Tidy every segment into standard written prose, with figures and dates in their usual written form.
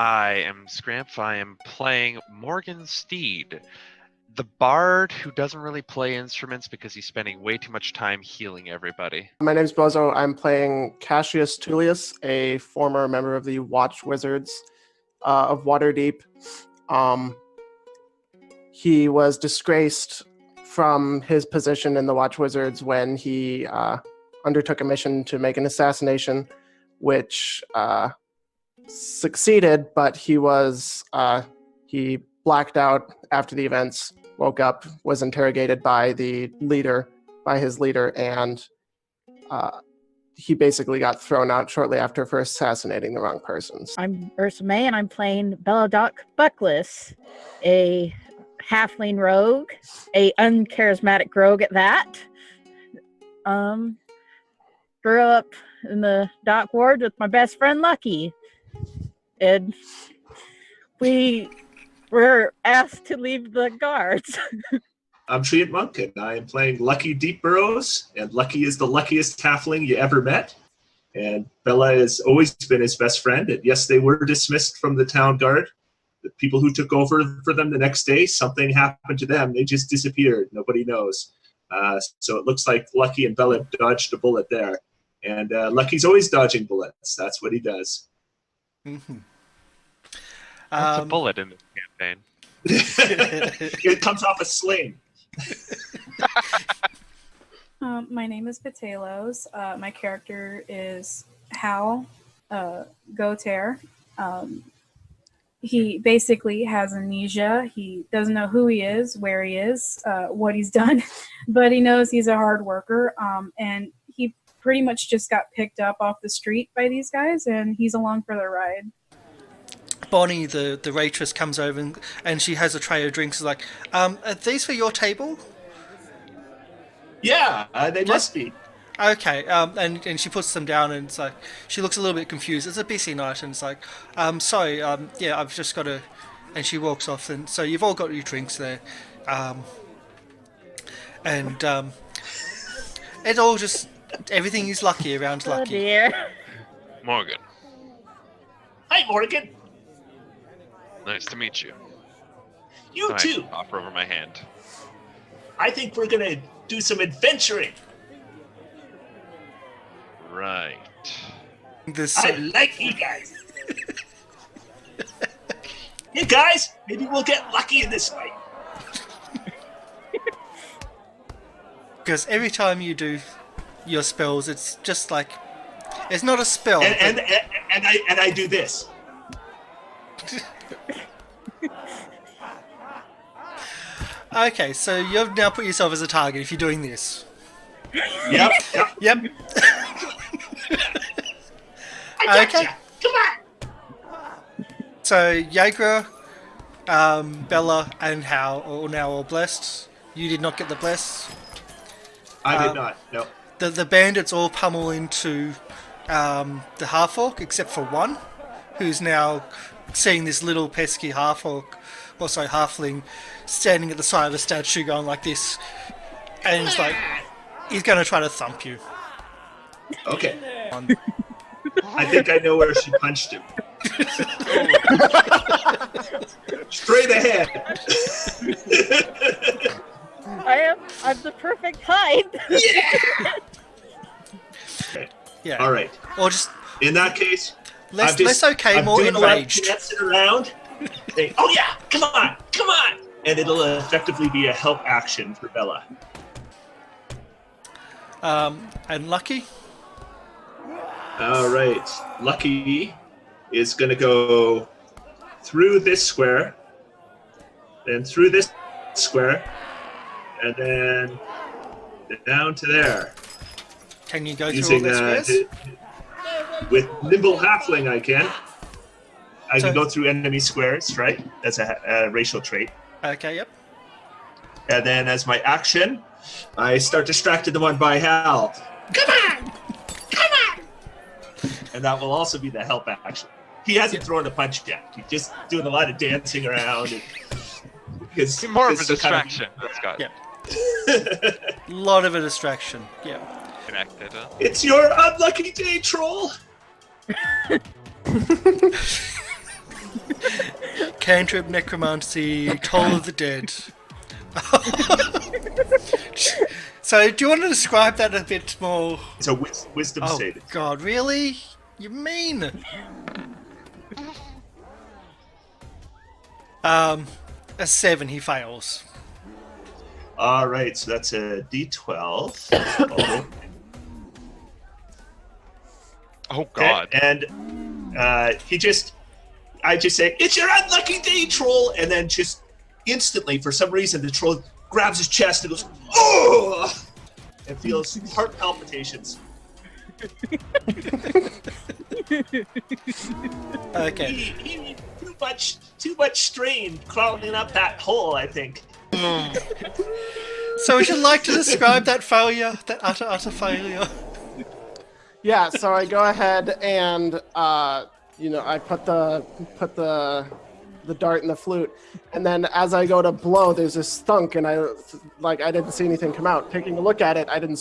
I am Scramp. I am playing Morgan Steed, the bard who doesn't really play instruments because he's spending way too much time healing everybody. My name's Bozo. I'm playing Cassius Tullius, a former member of the Watch Wizards of Waterdeep. He was disgraced from his position in the Watch Wizards when he undertook a mission to make an assassination, which succeeded, but he blacked out after the events, woke up, was interrogated by his leader, and he basically got thrown out shortly after for assassinating the wrong persons. I'm Ursa May, and I'm playing Belladoc Buckless, a halfling rogue, a uncharismatic rogue at that. Grew up in the dock ward with my best friend Lucky, and we were asked to leave the guards. I'm Treant Monk, and I am playing Lucky Deep Burrows, and Lucky is the luckiest halfling you ever met. And Bella has always been his best friend, and yes, they were dismissed from the town guard. The people who took over for them the next day, something happened to them. They just disappeared. Nobody knows. So it looks like Lucky and Bella dodged a bullet there. And Lucky's always dodging bullets. That's what he does. Mm-hmm. That's a bullet in this campaign. It comes off a sling. My name is Patelos. My character is Hal Goter. He basically has amnesia. He doesn't know who he is, where he is, what he's done, but he knows he's a hard worker. And he pretty much just got picked up off the street by these guys, and he's along for the ride. Bonnie, the waitress, comes over and she has a tray of drinks. Is like, are these for your table? Yeah, they must be. Okay, and she puts them down, and it's like she looks a little bit confused. It's a busy night, and it's like, sorry, yeah, I've just got to. And she walks off, and so you've all got your drinks there, and it all just everything is lucky around Lucky. Oh dear. Morgan, Hi, Morgan. nice to meet you. You too. I offer over my hand. I think we're going to do some adventuring. Right. I like you guys. Hey guys, maybe we'll get lucky in this fight. Because every time you do your spells, it's just like it's not a spell. And I do this. Okay, so you've now put yourself as a target if you're doing this. Yep. I gotcha. Okay. Come on. So Yagra, Bella, and Hal are now all blessed. You did not get the bless. I did not. No. The bandits all pummel into the half-orc, except for one, who's now seeing this little pesky halfling, standing at the side of a statue going like this, and he's like, he's going to try to thump you. Okay. I think I know where she punched him. Straight ahead. I'm the perfect height. Yeah. All right. Or just in that case, less okay, more enraged. Dancing around. Saying, oh yeah, come on, and it'll effectively be a help action for Bella. And Lucky. All right, Lucky is going to go through this square, then through this square, and then down to there. Can you go through all the squares? With nimble halfling, I can go through enemy squares, right? That's a racial trait. Okay, yep. And then as my action, I start distracting the one by Hal. Come on! And that will also be the help action. He hasn't thrown a punch yet. He's just doing a lot of dancing around. It's more of a distraction. That's got a lot of a distraction. Yeah. Connected. It's your unlucky day, troll. cantrip, necromancy, toll of the dead. So, do you want to describe that a bit more? It's a wisdom Oh saving. God, really? You mean? A 7, he fails. All right, so that's a D12. Oh God. And I just say, "It's your unlucky day, troll," and then just instantly, for some reason, the troll grabs his chest and goes, "Oh!" and feels heart palpitations. Okay. He too much strain crawling up that hole, I think. So would you like to describe that failure, that utter failure? Yeah, so I go ahead and I put the dart in the flute, and then as I go to blow, there's this thunk, and I didn't see anything come out. Taking a look at it, I didn't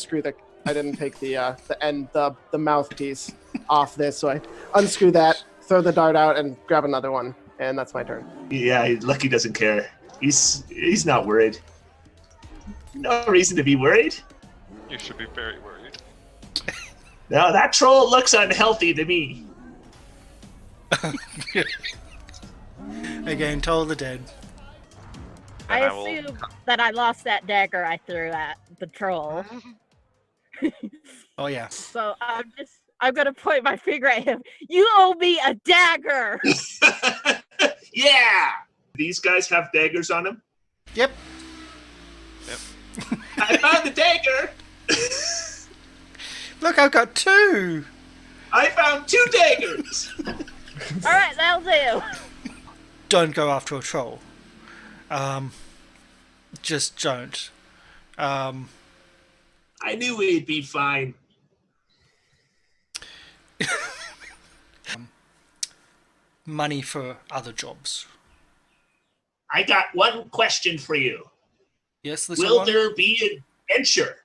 take the mouthpiece off this, so I unscrew that, throw the dart out, and grab another one, and that's my turn. Yeah, Lucky doesn't care. He's not worried. No reason to be worried. You should be very worried. No, that troll looks unhealthy to me. Again, toll of the dead. I And I will- assume that I lost that dagger I threw at the troll. Oh yeah. So I'm gonna point my finger at him. You owe me a dagger. Yeah! These guys have daggers on them. Yep. I found the dagger! Look, I've got 2. I found 2 daggers! All right, that'll do. Don't go after a troll. Just don't. I knew we'd be fine. Money for other jobs. I got one question for you. Yes, little Will one? there be adventure?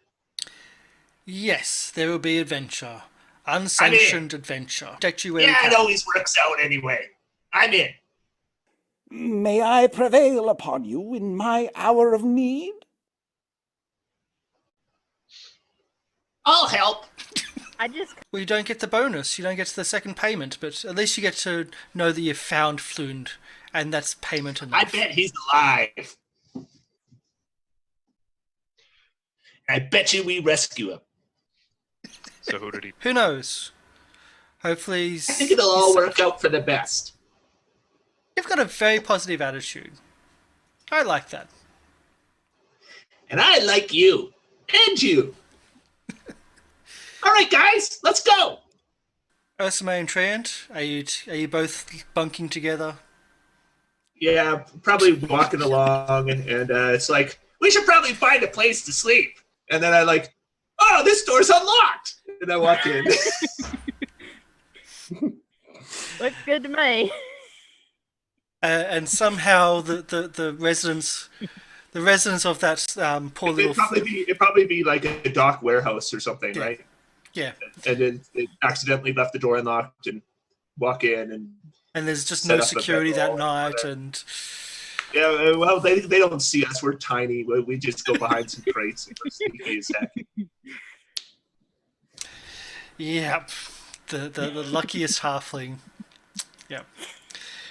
Yes, there will be adventure. Unsanctioned adventure. Protect you where we Yeah, can. it always works out anyway. I'm in. May I prevail upon you in my hour of need? I'll help. Well, you don't get the bonus. You don't get the second payment, but at least you get to know that you've found Flound, and that's payment enough. I bet he's alive. I bet you we rescue him. So who did he? Who knows? Hopefully, I think it'll all work out for the best. You've got a very positive attitude. I like that. And I like you. And you. All right, guys, let's go. Ursula and Treant, are you both bunking together? Yeah, probably walking along, and it's like, we should probably find a place to sleep. And then I like, oh, this door's unlocked. And I walk in. Looks good to me. And somehow the residents of that poor little It'd probably be like a dock warehouse or something, Yeah. right? yeah, And then it accidentally left the door unlocked and walk in and there's just Set no up a security that bedroll or night, whatever. and yeah, well, they don't see us. We're tiny. We just go behind some crates and we're sneaky as heck. yeah, the luckiest halfling. Yeah,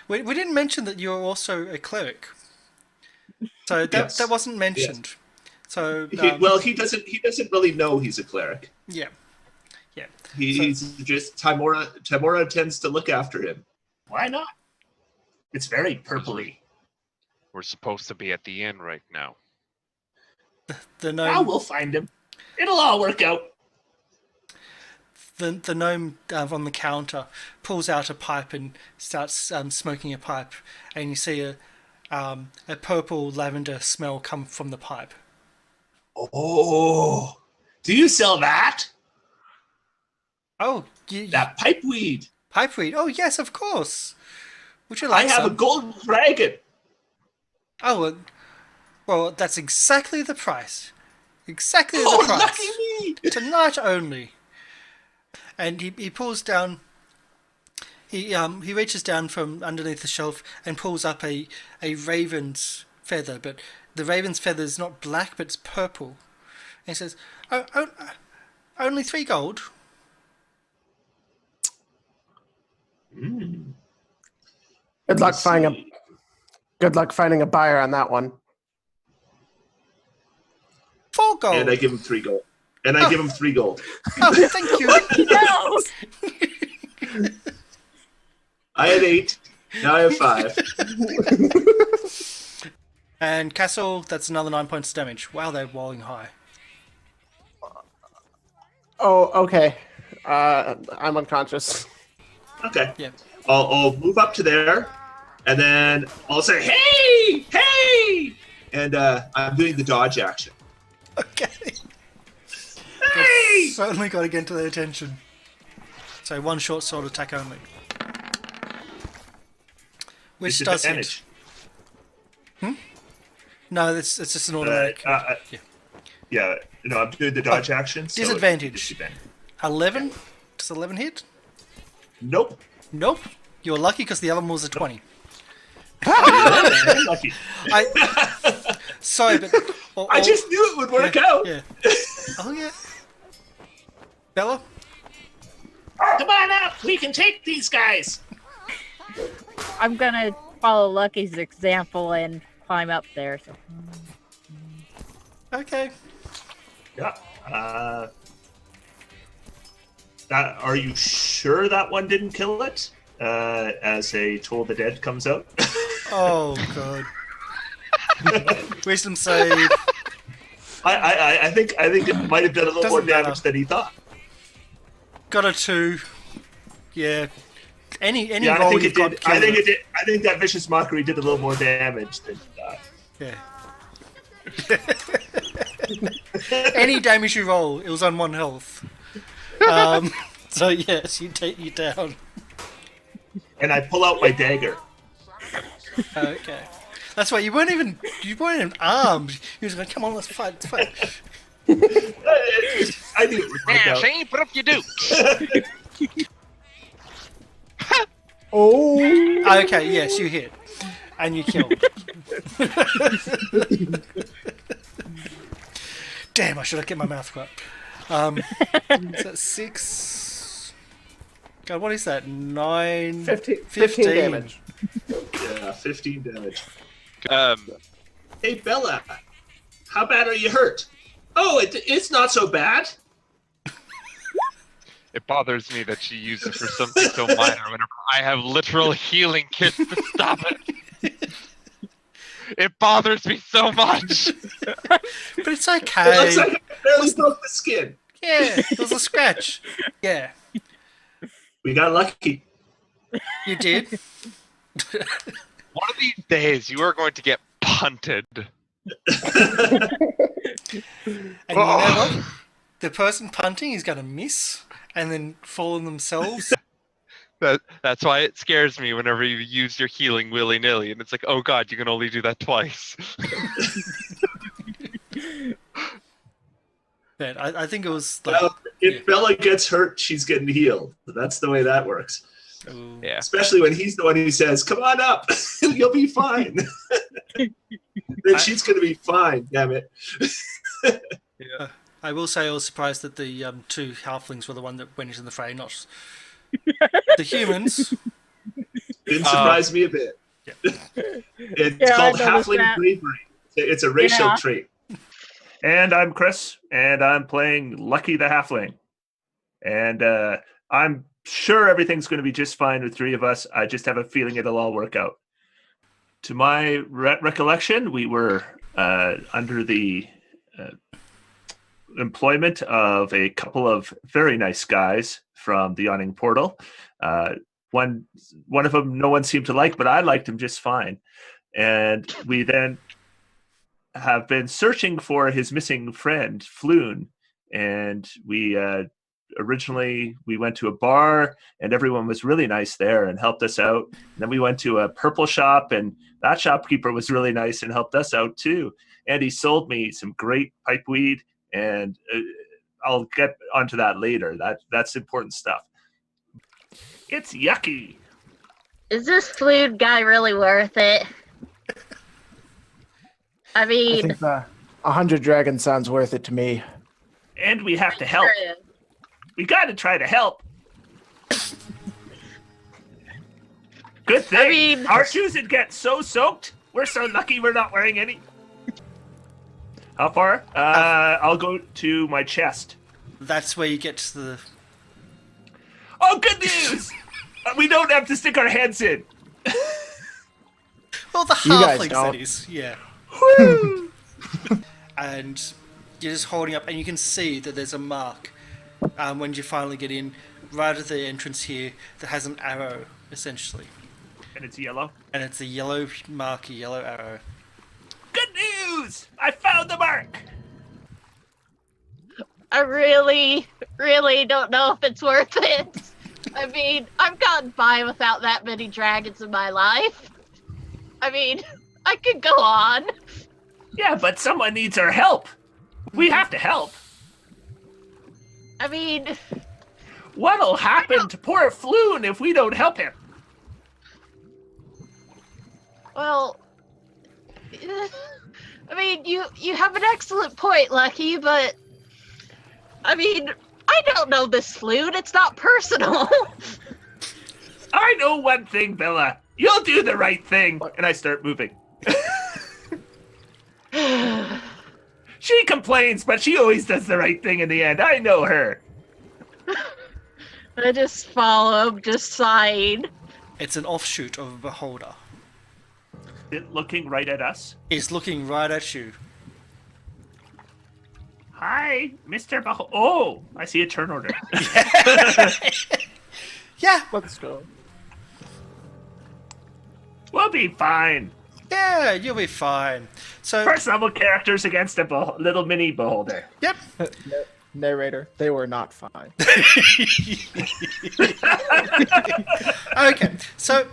we didn't mention that you're also a cleric, so Yes. that wasn't mentioned. So He doesn't really know he's a cleric. yeah. He's just Tymora tends to look after him. Why not? It's very purpley. We're supposed to be at the inn right now. The Now gnome, we'll find him. It'll all work out. the gnome on the counter pulls out a pipe and starts smoking a pipe, and you see a purple lavender smell come from the pipe. Oh, do you sell that? Oh, That pipeweed. pipeweed. Oh yes, of course. Would you I like have some? a gold dragon. Oh, well, that's exactly the price. Exactly Oh, the price. lucky me! Tonight only. And he pulls down. He reaches down from underneath the shelf and pulls up a raven's feather, but the raven's feather is not black, but it's purple. And he says, only 3 gold. Mm. Good luck finding a buyer on that one. 4 gold. And I give him 3 gold. And I give him 3 gold. Oh, thank you. No! I had 8. Now I have 5. And Castle, that's another 9 points of damage. Wow, they're rolling high. Oh, okay. I'm unconscious. Okay. Yeah. I'll move up to there, and then I'll say, "Hey, hey!" And I'm doing the dodge action. Okay. Hey! Certainly got to get to their attention. So 1 short sword attack only. Which It's does advantage. hit. No, it's just an automatic. Yeah. No, I'm doing the dodge action. So Disadvantage. disadvantage. 11? Does 11 hit? Nope. Nope. You're lucky because the other one was a 20. Lucky. Sorry, but... I just knew it would work out. Yeah. Oh, yeah. Bella? Come on up. We can take these guys. I'm gonna follow Lucky's example and climb up there. So. Okay. Yeah. Are you sure that one didn't kill it? As a Toll the Dead comes out. Oh, God. Wisdom save. I think it might have done a little more Doesn't matter. damage than he thought. Got a 2. Yeah. Any Yeah, roll I think you've it got did. killed I think it did. I think that vicious mockery did a little more damage than. Yeah. Any damage you roll, it was on 1 health. So yes, you take you down. And I pull out my dagger. Okay. That's why you weren't even armed. You was going, come on, let's fight. I knew it would work Yeah, out. see? Put up your dukes. Oh. Okay, yes, you hit. And you killed. Damn, I should have kept my mouth shut. Is that 6? God, what is that? 9? 15 damage. Yeah, 15 damage. Um, Hey, Bella, how bad are you hurt? Oh, it's not so bad. it bothers me that she used it for something so minor whenever I have literal healing kits to stop it. It bothers me so much. But it's okay. It looks like I barely broke the skin. Yeah, it was a scratch. Yeah, We got lucky. you did. One of these days, you are going to get punted. And you know what? The person punting is going to miss and then fall on themselves. That's why it scares me whenever you use your healing willy-nilly, and it's like, oh god, you can only do that twice. But I think it was like... Well, if Bella gets hurt, she's getting healed. That's the way that works. Ooh. Yeah. Especially when he's the one who says, "Come on up, you'll be fine." Then she's going to be fine. Damn it. Yeah. I will say I was surprised that the 2 halflings were the one that went into the fray, not the humans. Didn't surprise me a bit. Yeah. It's Yeah, called I noticed halfling that. bravery. It's a racial Yeah. trait. And I'm Chris, and I'm playing Lucky the Halfling. And I'm sure everything's going to be just fine with 3 of us. I just have a feeling it'll all work out. To my recollection, we were under the employment of a couple of very nice guys from the Yawning Portal. One of them no one seemed to like, but I liked him just fine. And we then have been searching for his missing friend, Floon. And we originally we went to a bar and everyone was really nice there and helped us out. And then we went to a purple shop and that shopkeeper was really nice and helped us out too. And he sold me some great pipe weed, and I'll get onto that later. That's important stuff. It's Yucky, Is this food guy really worth it? I I mean, think 100 dragons sounds worth it to me. And we have to help. We got to try to help. Good thing. I mean, our shoes would get so soaked. We're so lucky we're not wearing any. How far? I'll go to my chest. That's where you get to the... Oh, good news! We don't have to stick our heads in. Well, the You guys halflings, don't. that is. Yeah. Woo! And you're just holding up, and you can see that there's a mark when you finally get in, right at the entrance here, that has an arrow, essentially. And it's yellow. And it's a yellow mark, a yellow arrow. Good news! I found the mark! I really, really don't know if it's worth it. I mean, I've gotten by without that many dragons in my life. I mean, I could go on. Yeah, but someone needs our help. We have to help. I mean, What'll happen to poor Floon if we don't help him? well, I mean, you have an excellent point, Lucky, but I mean, I don't know this flute. It's not personal. I know one thing, Bella. You'll do the right thing. And I start moving. She complains, but she always does the right thing in the end. I know her. I just follow him, just sighing. It's an offshoot of a beholder. It looking right at us. It's looking right at you. Hi, Mr. Oh, I see a turn order. Yeah, Let's go. We'll be fine. yeah, you'll be fine. So, First level characters against a little mini beholder. yep. Narrator, they were not fine. Okay, so,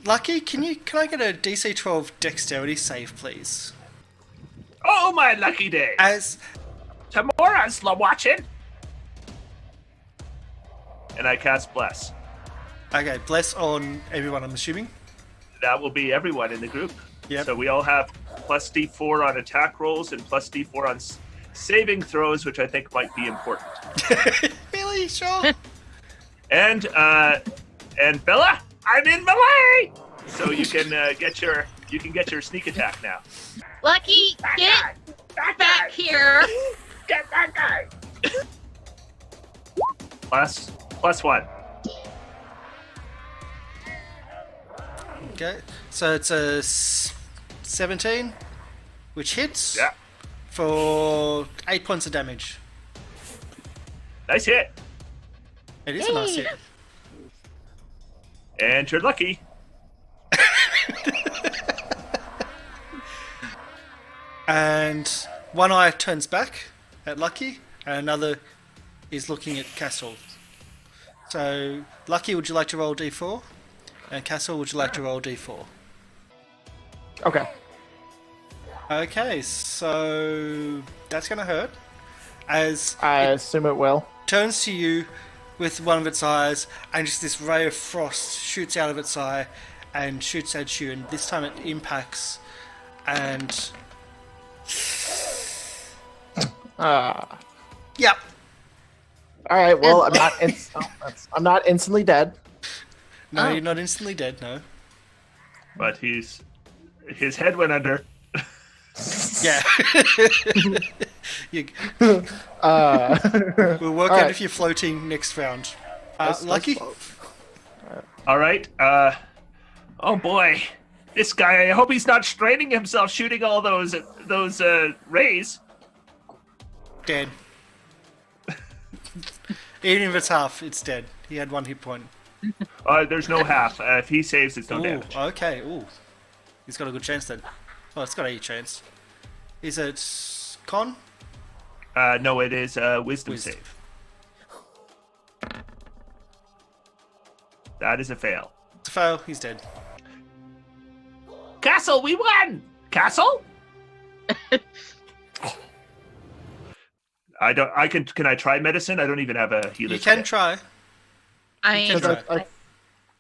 Lucky, can I get a DC 12 dexterity save, please? Oh, my lucky day. As Tymora's watching. And I cast Bless. okay, bless on everyone, I'm assuming. That will be everyone in the group. Yep. So we all have plus D4 on attack rolls and plus D4 on saving throws, which I think might be important. Really? Sure. And Bella, I'm in melee, so you can get your sneak attack now. Lucky, get back here. Get that guy. Plus one. Okay, so it's a 17, which hits Yeah, for 8 points of damage. nice hit. It is a nice hit. And you're lucky. And one eye turns back at Lucky, and another is looking at Castle. So, Lucky, would you like to roll D4? And Castle, would you like to roll D4? Okay. Okay, so that's going to hurt. As I assume it will. turns to you with one of its eyes, and just this ray of frost shoots out of its eye and shoots at you, and this time it impacts, and yep. All right. Well, I'm not instantly dead. No, you're not instantly dead, no. But his head went under. Yeah. You, Uh, we'll work all out right. if you're floating next round. Let's Lucky? vote. All right. Oh boy, this guy. I hope he's not straining himself shooting all those rays. Dead. Even if it's half, it's dead. He had 1 hit point. There's no half. If he saves, it's no Ooh, damage. okay. Ooh. He's got a good chance then. Oh, it's got a chance. Is it con? No, it is wisdom Wisdom. save. That is a fail. It's a fail. He's dead. Castle, we won. Castle. I don't. I can. Can I try medicine? I don't even have a healer. You can try. I You ain't. can Because try.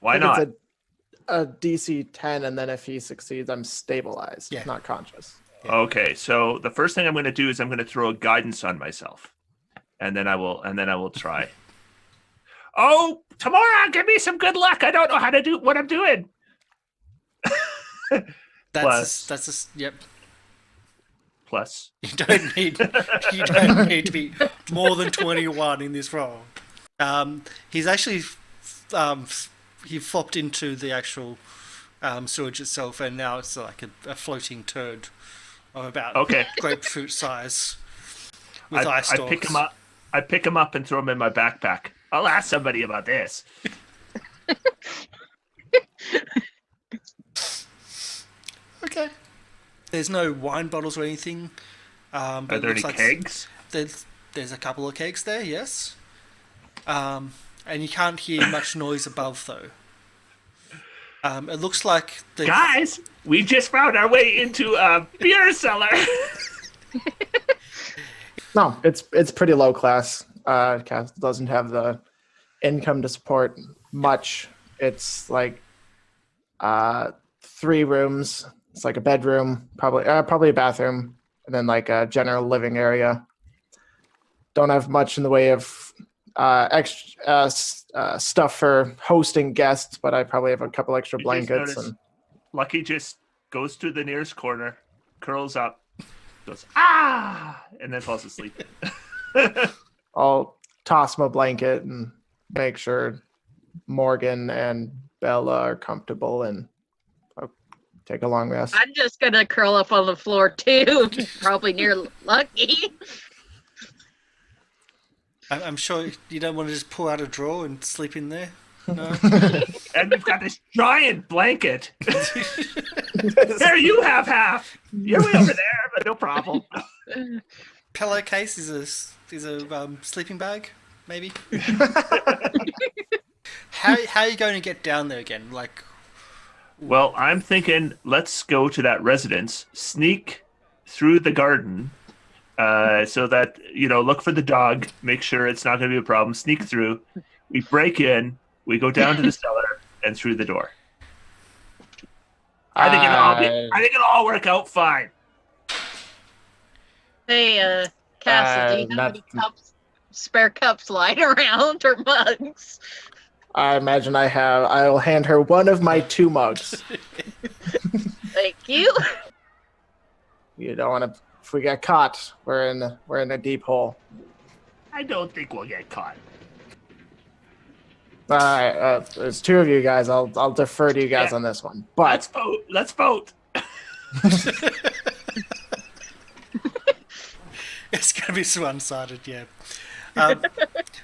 Why think not? It's a DC 10, and then if he succeeds, I'm stabilized, Yeah. not conscious. Okay, so the first thing I'm going to do is I'm going to throw a guidance on myself, and then I will try. Oh, Tymora, give me some good luck. I don't know how to do what I'm doing. Yep. Plus. You don't need to be more than 21 in this role. He's actually he flopped into the actual sewage itself, and now it's like a floating turd of about grapefruit size with eye stalks. I pick him up and throw him in my backpack. I'll ask somebody about this. Okay. There's no wine bottles or anything. Are there any kegs? There's a couple of kegs there, yes. And you can't hear much noise above, though. It looks like Guys, we just found our way into a beer cellar. No, it's pretty low class. Castle doesn't have the income to support much. It's like 3 rooms. It's like a bedroom, probably a bathroom, and then like a general living area. Don't have much in the way of extra stuff for hosting guests, but I probably have a couple extra blankets. And Lucky just goes to the nearest corner, curls up, goes and then falls asleep. I'll toss him a blanket and make sure Morgan and Bella are comfortable, and I'll take a long rest. I'm just gonna curl up on the floor too, probably near Lucky. I'm sure you don't want to just pull out a drawer and sleep in there. No. And we've got this giant blanket. There, you have half. You're way over there, but no problem. Pillowcase is a sleeping bag, maybe. How are you going to get down there again? Like, well, I'm thinking let's go to that residence, sneak through the garden, so that look for the dog, make sure it's not going to be a problem. Sneak through, we break in, we go down to the cellar and through the door. I think it'll all work out fine. Hey, Cassie, do you have any spare cups lying around or mugs? I imagine I have. I'll hand her one of my 2 mugs. Thank you. You don't want to. If we get caught, we're in a deep hole. I don't think we'll get caught. All right, there's 2 of you guys. I'll defer to you guys on this one. But let's vote. it's going to be so one-sided, yeah.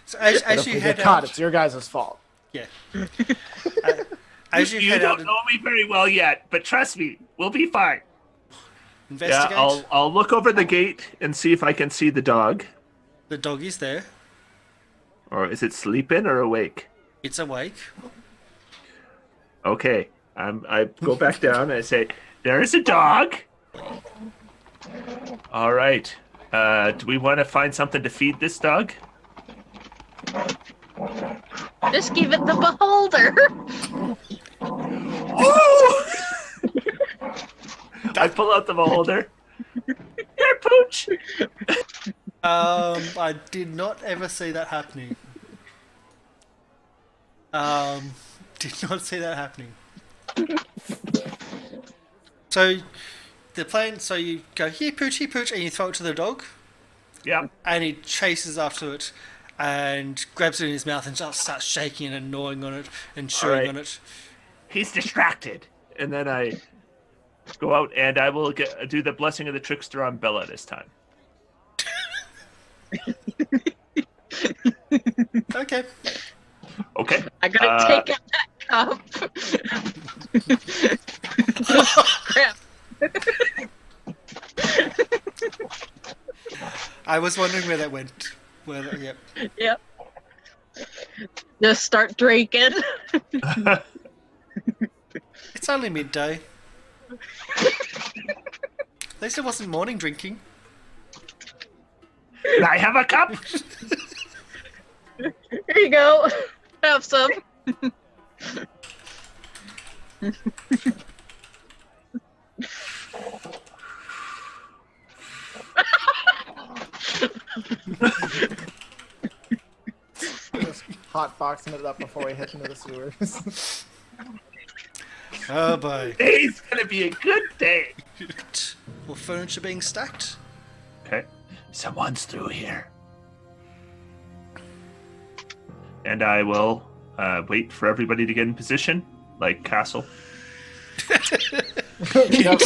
So as you head get caught, out, it's your guys' fault. yeah. As you head don't out, know me very well yet, but trust me, we'll be fine. investigate. Yeah, I'll look over the gate and see if I can see the dog. The dog is there. Or is it sleeping or awake? It's awake. Okay. I go back down and I say, there is a dog. All right. Do we want to find something to feed this dog? Just give it the beholder. Oh! I pull out the beholder. Here, Pooch. I did not ever see that happening. Did not see that happening. So the plan. So you go here, Pooch, and you throw it to the dog. Yeah. And he chases after it and grabs it in his mouth and just starts shaking and gnawing on it and chewing on it. He's distracted. And then I go out and I will do the blessing of the trickster on Bella this time. Okay. Okay. I gotta take out that cup. Crap. I was wondering where that went. Yep. Yep. Just start drinking. It's only midday. At least it wasn't morning drinking. Can I have a cup? Here you go. Have some. Just hotboxing it up before we hit into the sewers. Oh boy. Today's gonna be a good day. More furniture being stacked. Okay. Someone's through here. And I will wait for everybody to get in position, like Castle. Yep,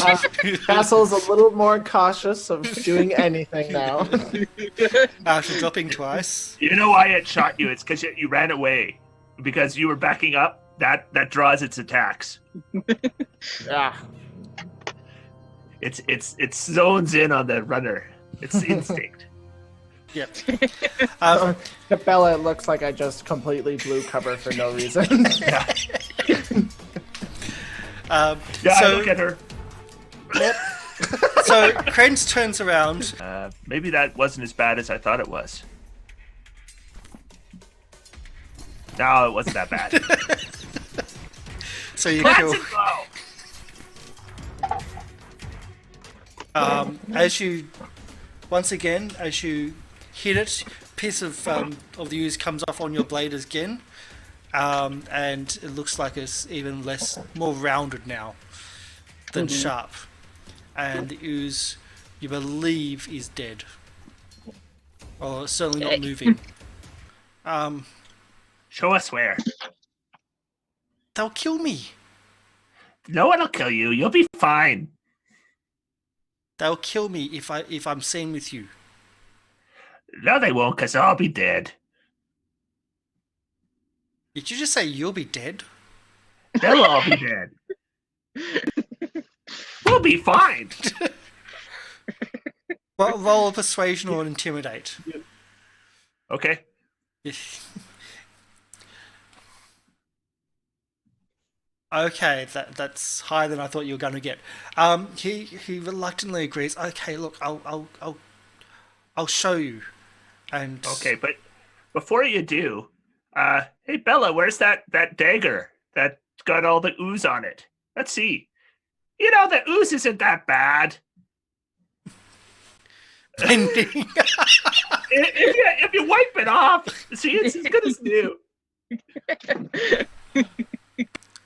Castle's a little more cautious of doing anything now. After dropping twice. You know why it shot you? It's because you ran away. Because you were backing up. That draws its attacks. Yeah. It zones in on the runner. It's instinct. Yep. Capella, it looks like I just completely blew cover for no reason. Yeah. So, Look at her. yep. So Krentz turns around. Maybe that wasn't as bad as I thought it was. No, it wasn't that bad. So you Classic kill. blow. As you hit it, piece of the ooze comes off on your blade again, and it looks like it's even more rounded now than sharp. And the ooze, you believe, is dead, or certainly not moving. Show us where. They'll kill me. No one will kill you. You'll be fine. They'll kill me if I'm seen with you. No, they won't, because I'll be dead. Did you just say you'll be dead? They'll all be dead. We'll be fine. Well, roll a persuasion or intimidate. Okay. Okay, that's higher than I thought you were going to get. He reluctantly agrees. Okay, look, I'll show you. And Okay, but before you do, hey Bella, where's that dagger that's got all the ooze on it? Let's see. You know, the ooze isn't that bad. if you wipe it off, see, it's as good as new.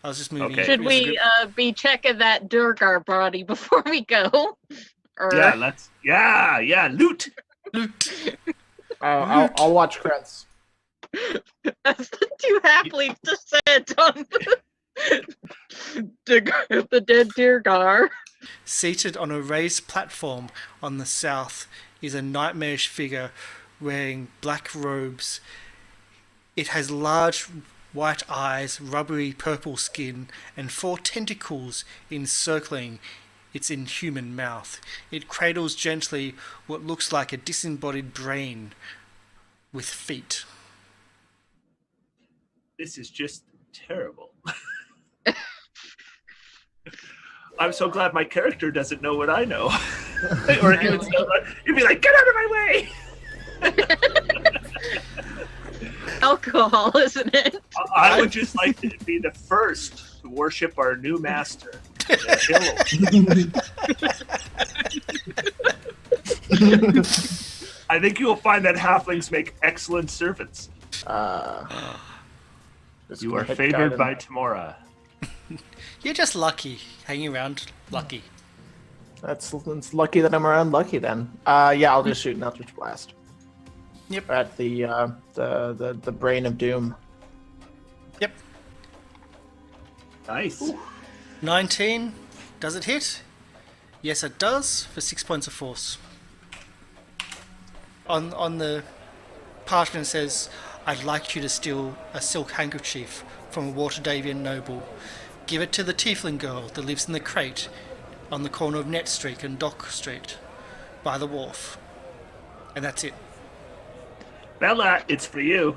I was just moving. Okay. Should we be checking that Durgar body before we go? Or... Yeah, loot. I'll watch Krentz. As the two halflings descend on the dead Durgar. Seated on a raised platform on the south is a nightmarish figure wearing black robes. It has large white eyes, rubbery purple skin, and 4 tentacles encircling its inhuman mouth. It cradles gently what looks like a disembodied brain with feet. This is just terrible. I'm so glad my character doesn't know what I know. Or he'd be like, get out of my way! Alcohol, isn't it? I would just like to be the first to worship our new master. I think you will find that halflings make excellent servants. You are favored by Tymora. You're just lucky, hanging around lucky. It's lucky that I'm around lucky then. Yeah, I'll just shoot an Eldritch Blast. Yep. At the brain of doom. Yep. Nice. Ooh. 19. Does it hit? Yes, it does, for 6 points of force. On the parchment it says, I'd like you to steal a silk handkerchief from a Waterdeepian noble. Give it to the tiefling girl that lives in the crate on the corner of Net Street and Dock Street by the wharf. And that's it. Bella, it's for you.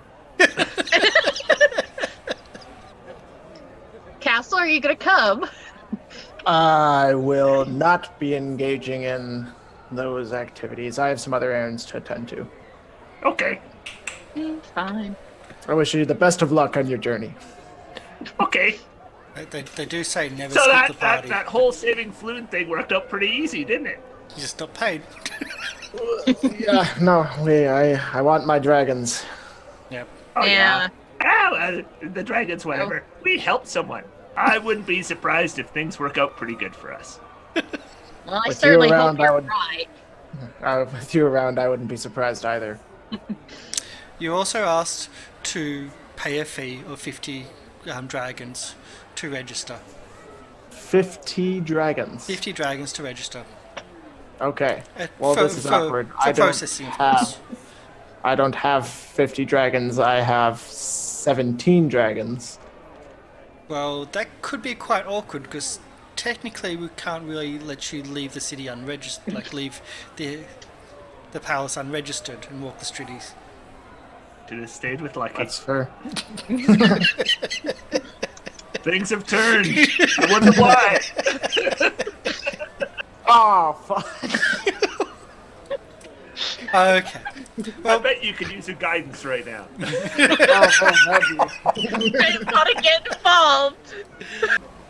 Castle, are you gonna come? I will not be engaging in those activities. I have some other errands to attend to. Okay. Fine. I wish you the best of luck on your journey. Okay. They do say never So skip the that party. that whole saving Floon thing worked out pretty easy, didn't it? You just not paid. Yeah, no, I want my dragons. Yep. Oh, Yeah. The dragons, whatever. We helped someone. I wouldn't be surprised if things work out pretty good for us. Well, I With certainly you hope around, I you're would- right. With you around, I wouldn't be surprised either. You're also asked to pay a fee of 50 dragons to register. 50 dragons. 50 dragons to register. Okay. Well, this is awkward. For processing, of course. I don't have 50 dragons. I have 17 dragons. Well, that could be quite awkward because technically we can't really let you leave the city unregistered, like leave the palace unregistered and walk the streets. Should have stayed with Lucky. That's fair. Things have turned. I wonder why. Oh, fuck. Okay. I bet you could use some guidance right now. I gotta get involved.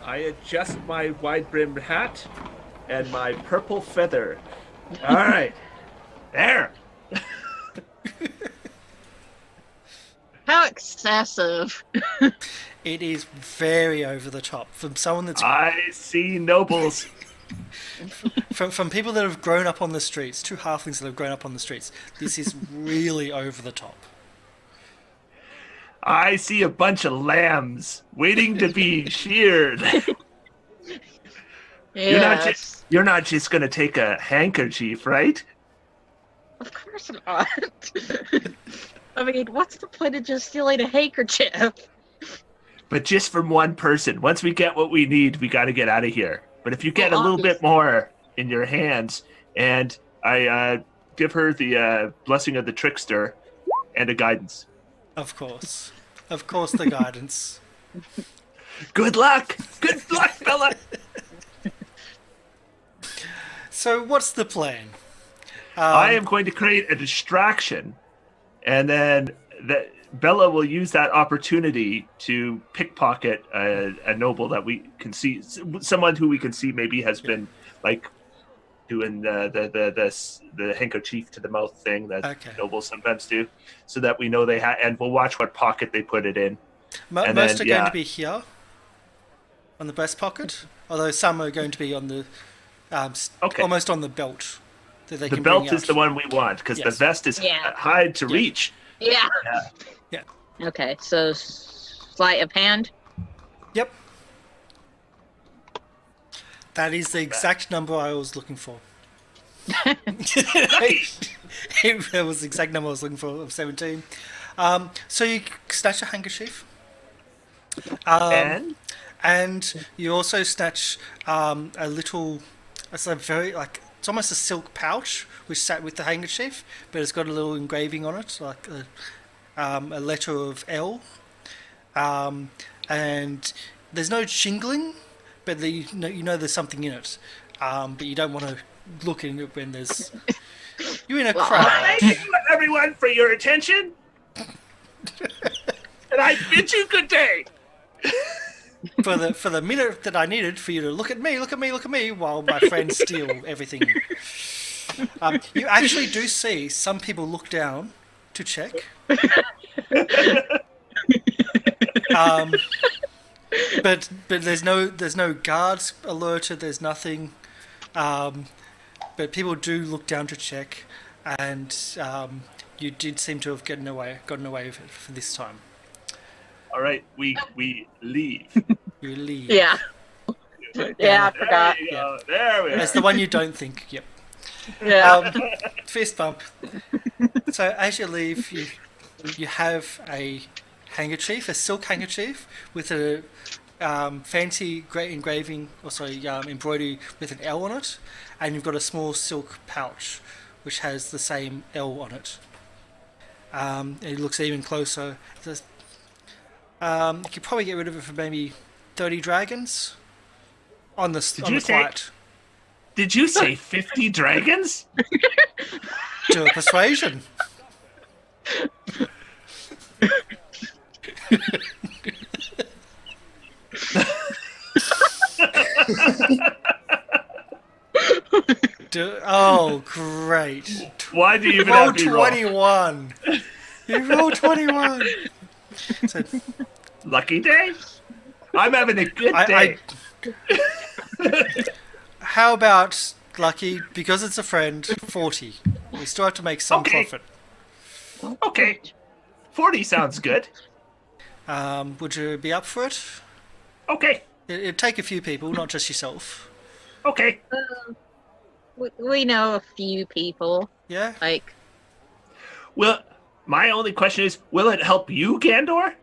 I adjust my wide-brimmed hat and my purple feather. All right. There. How excessive. It is very over the top from someone that's I see nobles. from people that have grown up on the streets, two halflings that have grown up on the streets. This is really over the top. I see a bunch of lambs waiting to be sheared. Yes. You're not just gonna take a handkerchief, right? Of course not. I mean, what's the point of just stealing a handkerchief? But just from one person. Once we get what we need, we got to get out of here. But if you get a little bit more in your hands, and I give her the blessing of the trickster and a guidance. Of course, the guidance. Good luck, Bella. So, what's the plan? I am going to create a distraction, and then Bella will use that opportunity to pickpocket a noble that we can see, someone who we can see maybe has been like doing the handkerchief to the mouth thing that nobles sometimes do, so that we know they have, and we'll watch what pocket they put it in. Most are going to be here, on the breast pocket, although some are going to be on the almost on the belt. That they The can belt bring is out. the one we want because the vest is high to reach. Yeah. Yeah. Okay, so sleight of hand. Yep. That is the exact number I was looking for. It was the exact number I was looking for, of 17. So you snatch a handkerchief. And you also snatch a little, it's a very, like, it's almost a silk pouch which sat with the handkerchief, but it's got a little engraving on it, like a letter of L. And there's no jingling, but you know there's something in it. But you don't want to look in it when there's... You're in a crowd. Thank you, everyone, for your attention. And I bid you good day. For the minute that I needed for you to look at me, while my friends steal everything. You actually do see some people look down to check. But there's no guards alerted. There's nothing. But people do look down to check, and you did seem to have gotten away with it for this time. All right, we leave. You leave. Yeah. Yeah, I forgot. There you go. There we are. That's the one you don't think. Yep. Yeah. Fist bump. So as you leave, you have a handkerchief, a silk handkerchief with a fancy engraving, embroidery with an L on it, and you've got a small silk pouch which has the same L on it. It looks even closer. You could probably get rid of it for maybe 30 dragons on the quiet. Did you say 50 dragons? Do a persuasion. Oh, great. Why do you even Roll have me roll? 21. You rolled 21. So, Lucky day? I'm having a good day. How about, Lucky, because it's a friend, 40. We still have to make some profit. Okay. 40 sounds good. Would you be up for it? Okay. It'd take a few people, not just yourself. Okay. We know a few people. Yeah? Like, Well, my only question is, will it help you, Gandor?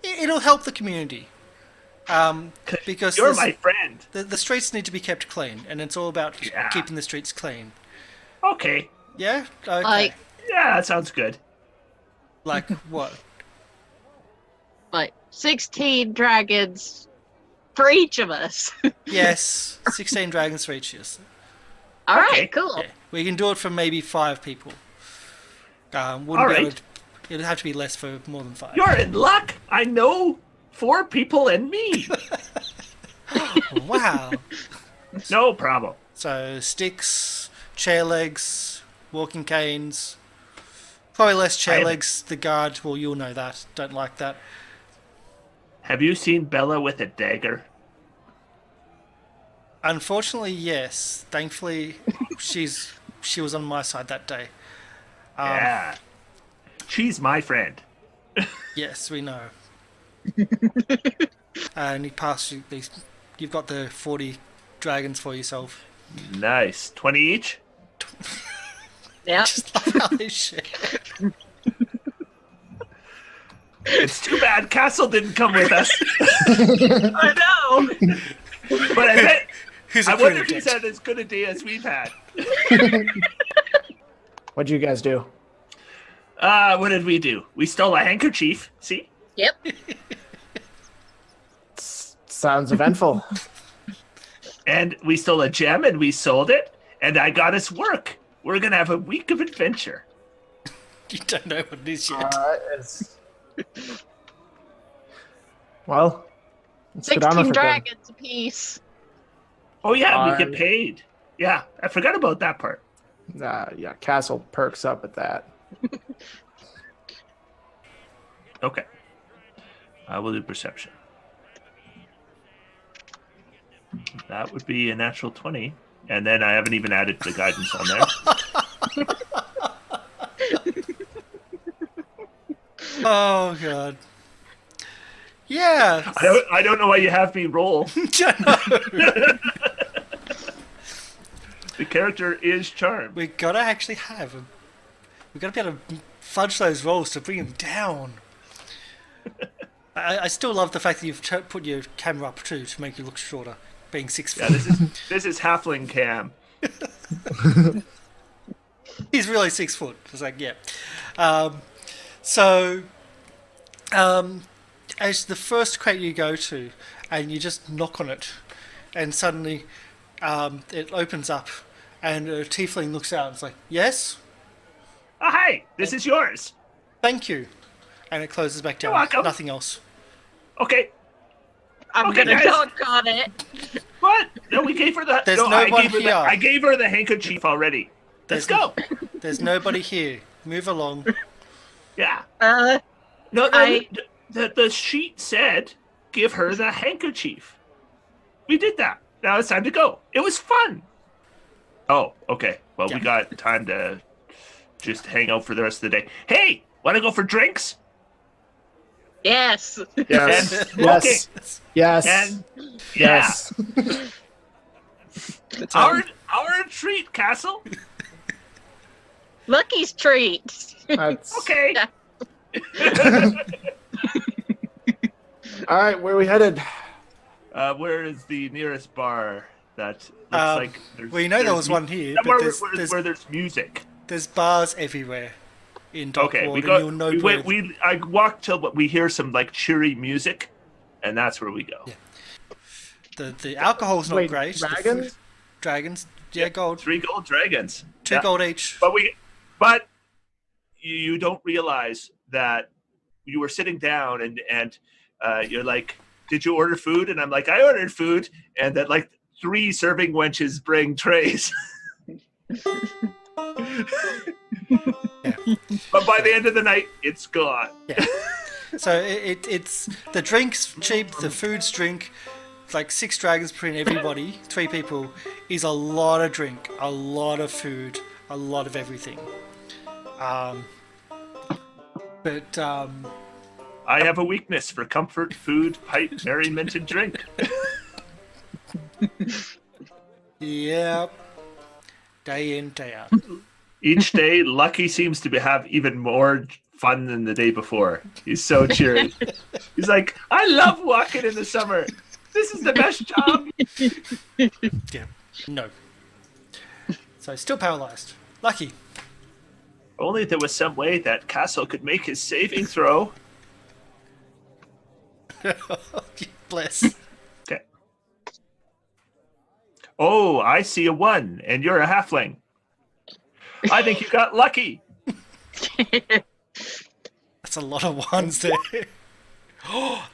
It'll help the community. Because you're my friend. The streets need to be kept clean, and it's all about keeping the streets clean. Okay. Yeah? Okay. Like, yeah, that sounds good. Like what? Like 16 dragons for each of us. Yes, 16 dragons for each of us. All right, cool. Yeah. We can do it for maybe 5 people. It'd have to be less for more than 5. You're in luck. I know 4 people and me. Wow. No problem. So sticks, chair legs, walking canes. Probably less chair legs. The guard, well, you'll know that. Don't like that. Have you seen Bella with a dagger? Unfortunately, yes. Thankfully, she was on my side that day. Yeah. She's my friend. Yes, we know. And he passed you these. You've got the 40 dragons for yourself. Nice. 20 each? Yeah. Just love how they share. It's too bad Castle didn't come with us. I know. But I bet. I wonder if he's he's had as good a day as we've had. What'd you guys do? What did we do? We stole a handkerchief. See? Yep. Sounds eventful. And we stole a gem and we sold it. And I got us work. We're going to have a week of adventure. You don't know what it is yet. Well, let's get on with 16 it then. dragons apiece. Oh, yeah, we get paid. Yeah, I forgot about that part. Yeah, Castle perks up at that. Okay. I will do perception. That would be a natural 20. And then I haven't even added the guidance on there. Oh, God. Yeah. I don't know why you have me roll. The character is charmed. We gotta actually have him. We gotta be able to fudge those rolls to bring him down. I still love the fact that you've put your camera up too to make you look shorter, being 6 foot. Yeah, this is Halfling Cam. He's really 6 foot. It's like, yeah. As the first crate you go to, and you just knock on it, and suddenly it opens up, and a tiefling looks out and it's like, yes? Oh, hi, this is yours. Thank you. And it closes back down. You're welcome. Nothing else. Okay. I'm Okay, gonna guys. knock on it. What? No, we gave her the. There's no, no I one gave her here. I gave her the handkerchief already. Let's go. There's nobody here. Move along. Yeah. Uh, No, I- the sheet said give her the handkerchief. We did that. Now it's time to go. It was fun. Oh, okay. Well, Yeah. we got time to just hang out for the rest of the day. Hey, want to go for drinks? yes. Yes. And Yes. Yes. And Yes. our treat, Castle. Lucky's treat. That's... Okay. All right, where are we headed? Where is the nearest bar that looks like there's... Well, you know there there's was mu- one here, somewhere but where there's music. there's bars everywhere in Dark Okay, Ward, we and you'll know go. where- I walk till we hear some like cheery music, and that's where we go. Yeah. The alcohol's not Wait, great. The dragons? food- dragons. Yeah, gold. 3 gold dragons. 2 Yeah. gold each. But you don't realize that you were sitting down and you're like, did you order food? And I'm like, I ordered food. And that like 3 serving wenches bring trays. Yeah. But by the end of the night, it's gone. Yeah. So it's the drink's cheap, the food's drink. Like 6 dragons between everybody, 3 people, is a lot of drink, a lot of food, a lot of everything. But I have a weakness for comfort, food, pipe, merriment, and drink. Yep. Day in, day out. Each day, Lucky seems to have even more fun than the day before. He's so cheery. He's like, I love walking in the summer. This is the best job. Yeah. No. So still paralyzed. Lucky. Only there was some way that Castle could make his saving throw. Bless. Okay. Oh, I see a 1, and you're a halfling. I think you got lucky. That's a lot of ones there.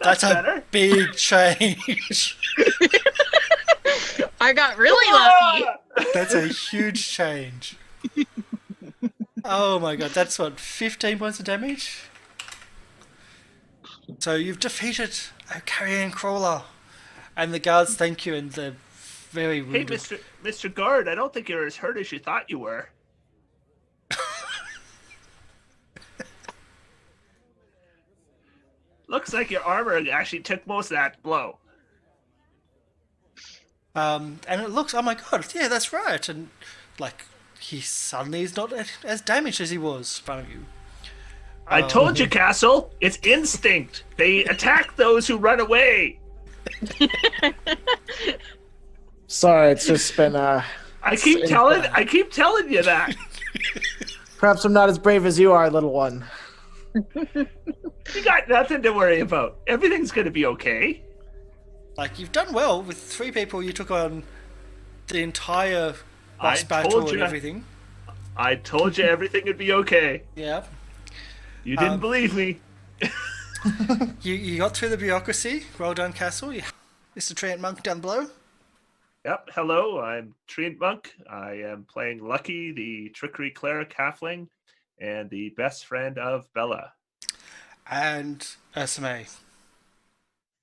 That's a better. big change. I got really lucky. That's a huge change. Oh my god, that's what, 15 points of damage? So you've defeated a carrion crawler. And the guards thank you and they're very rude. Hey, Mr. Guard, I don't think you're as hurt as you thought you were. Looks like your armor actually took most of that blow. And it looks, oh my god, yeah, that's right. And like, he suddenly is not as damaged as he was in front of you. I told you, Castle, it's instinct. They attack those who run away. Sorry, it's just been I keep telling you that. Perhaps I'm not as brave as you are, little one. You got nothing to worry about. Everything's gonna be okay. Like, you've done well with 3 people. You took on the entire boss I battle told and you. everything. I told you everything would be okay. Yeah. You didn't believe me. You got through the bureaucracy. Well done, Castle. Mr. Treant Monk down below. Yep. Hello, I'm Treant Monk. I am playing Lucky, the Trickery Cleric Halfling, and the best friend of Bella. And Ursame.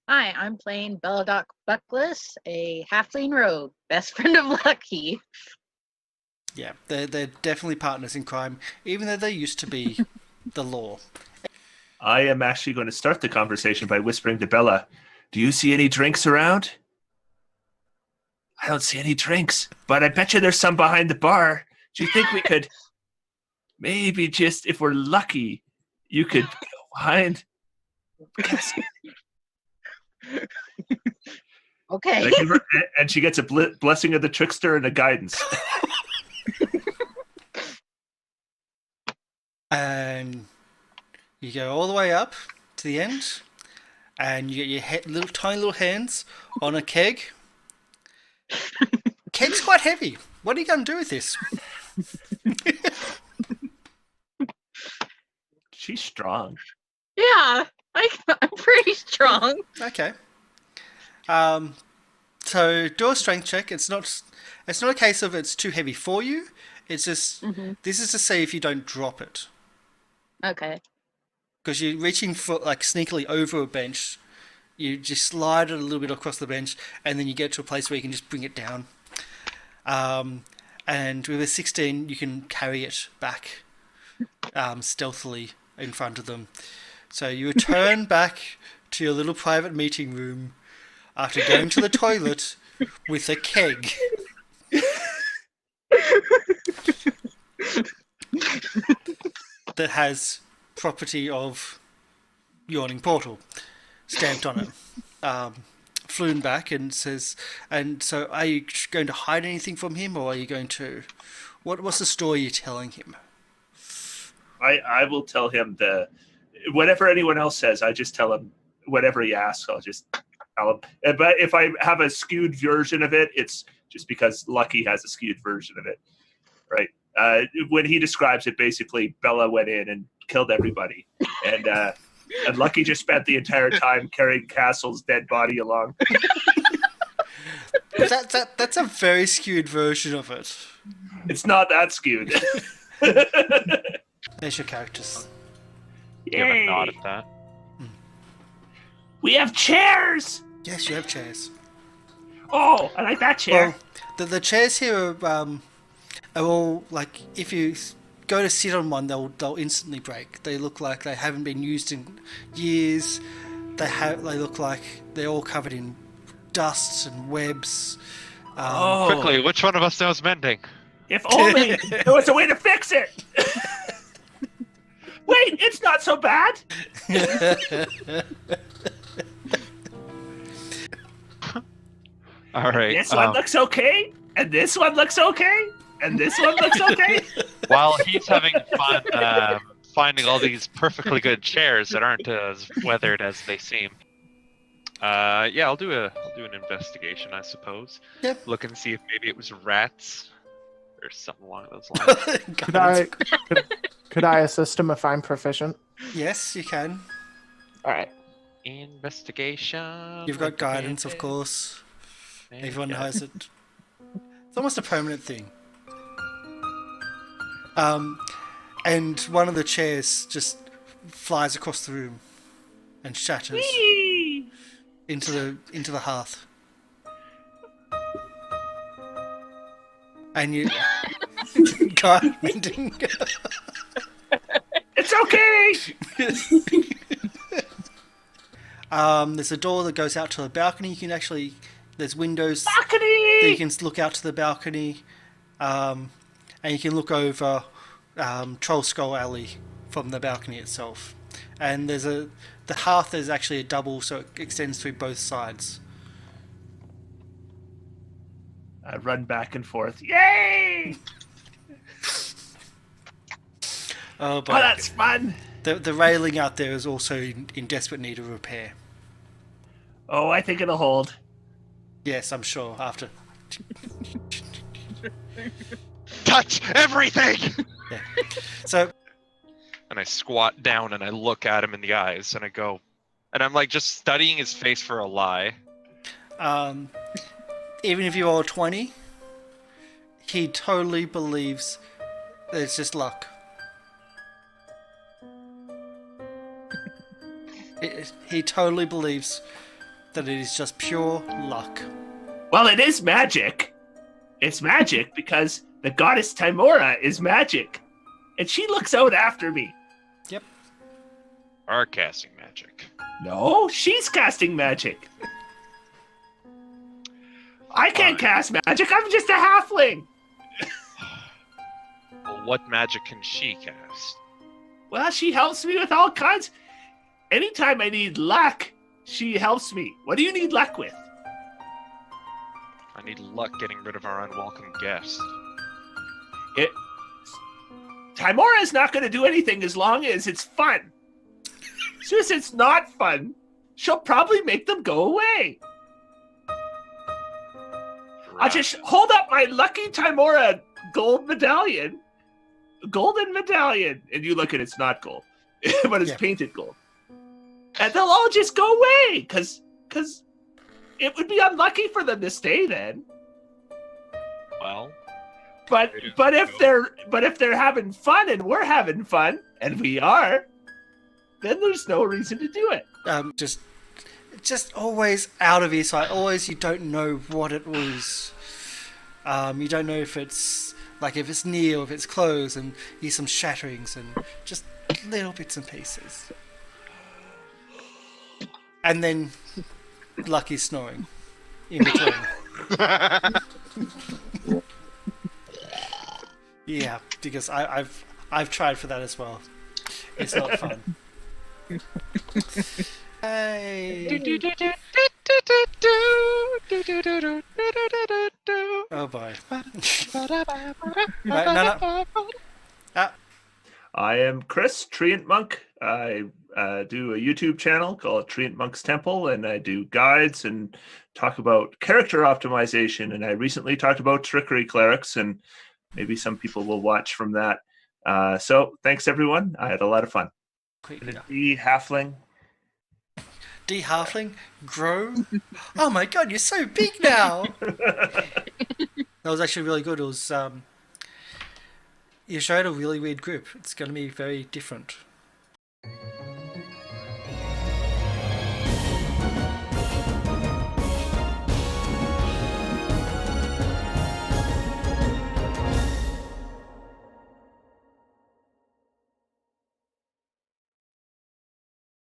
Hi, I'm playing Belladoc Buckless, a halfling rogue, best friend of Lucky. Yeah, they're definitely partners in crime, even though they used to be the law. I am actually going to start the conversation by whispering to Bella, do you see any drinks around? I don't see any drinks, but I bet you there's some behind the bar. Do you think we could maybe just, if we're lucky, you could go behind? Okay. And she gets a blessing of the trickster and a guidance. And you go all the way up to the end, and you get your tiny little hands on a keg. Keg's quite heavy. What are you going to do with this? She's strong. Yeah, I'm pretty strong. Okay. So do a strength check. It's not a case of it's too heavy for you. It's just this is to see if you don't drop it. Okay. Because you're reaching for like sneakily over a bench, you just slide it a little bit across the bench, and then you get to a place where you can just bring it down. And with a 16, you can carry it back stealthily in front of them. So you return back to your little private meeting room after going to the toilet with a keg. That has property of Yawning Portal stamped on it. Floon back and says, and so are you going to hide anything from him, or are you going to... What's the story you're telling him? I will tell him whatever anyone else says, I just tell him whatever he asks, I'll just tell him. But if I have a skewed version of it, it's just because Lucky has a skewed version of it, right? When he describes it, basically Bella went in and killed everybody, and And Lucky just spent the entire time carrying Castle's dead body along. That's a very skewed version of it. It's not that skewed. There's your characters. Give a nod at that. We have chairs! Yes, you have chairs. Oh, I like that chair. Well, the chairs here are all like, if you go to sit on one, they'll instantly break. They look like they haven't been used in years. They look like they're all covered in dust and webs. Quickly, which one of us knows mending? If only there was a way to fix it. Wait, it's not so bad. All right. This one looks okay, and this one looks okay, and this one looks okay. While he's having fun finding all these perfectly good chairs that aren't as weathered as they seem. Yeah, I'll do an investigation, I suppose. Yep. Look and see if maybe it was rats or something along those lines. Could I assist him if I'm proficient? Yes, you can. All right. Investigation. You've got guidance, of course. Everyone has it. It's almost a permanent thing. And one of the chairs just flies across the room and shatters into the hearth. And you God mending. It's okay. There's a door that goes out to the balcony. You can actually, there's windows Balcony. that you can look out to the balcony, and you can look over Troll Skull Alley from the balcony itself. And the hearth is actually a double, so it extends through both sides. I run back and forth. Yay! Oh, Oh, that's fun. The railing out there is also in desperate need of repair. Oh, I think it'll hold. Yes, I'm sure. After. Touch everything! Yeah. So. And I squat down and I look at him in the eyes and I go, and I'm like just studying his face for a lie. Even if you roll 20, he totally believes that it's just luck. He totally believes that it is just pure luck. Well, it is magic. It's magic because the goddess Tymora is magic. And she looks out after me. Yep. Are casting magic. No, she's casting magic. I can't cast magic. I'm just a halfling. Well, what magic can she cast? Well, she helps me with all kinds. Anytime I need luck, she helps me. What do you need luck with? I need luck getting rid of our unwelcome guest. Tymora is not going to do anything as long as it's fun. As soon as it's not fun, she'll probably make them go away. Right. I'll just hold up my lucky Tymora golden medallion, and you look at it's not gold, but it's painted gold. And they'll all just go away, because it would be unlucky for them to stay then. Well, but if they're having fun and we're having fun, and we are, then there's no reason to do it. Just always out of earsight. Always, you don't know what it was. You don't know if it's near or if it's close, and hear some shatterings and just little bits and pieces. And then Lucky snoring in between. Yeah, because I've tried for that as well. It's not fun. Hey. Oh boy. No. I am Chris, Treant Monk. I do a YouTube channel called Treant Monk's Temple, and I do guides and talk about character optimization. And I recently talked about Trickery Clerics, and maybe some people will watch from that. So thanks, everyone. I had a lot of fun. Be halfling, de-halfling, grow. Oh my god, you're so big now. That was actually really good. It was you showed a really weird group. It's going to be very different.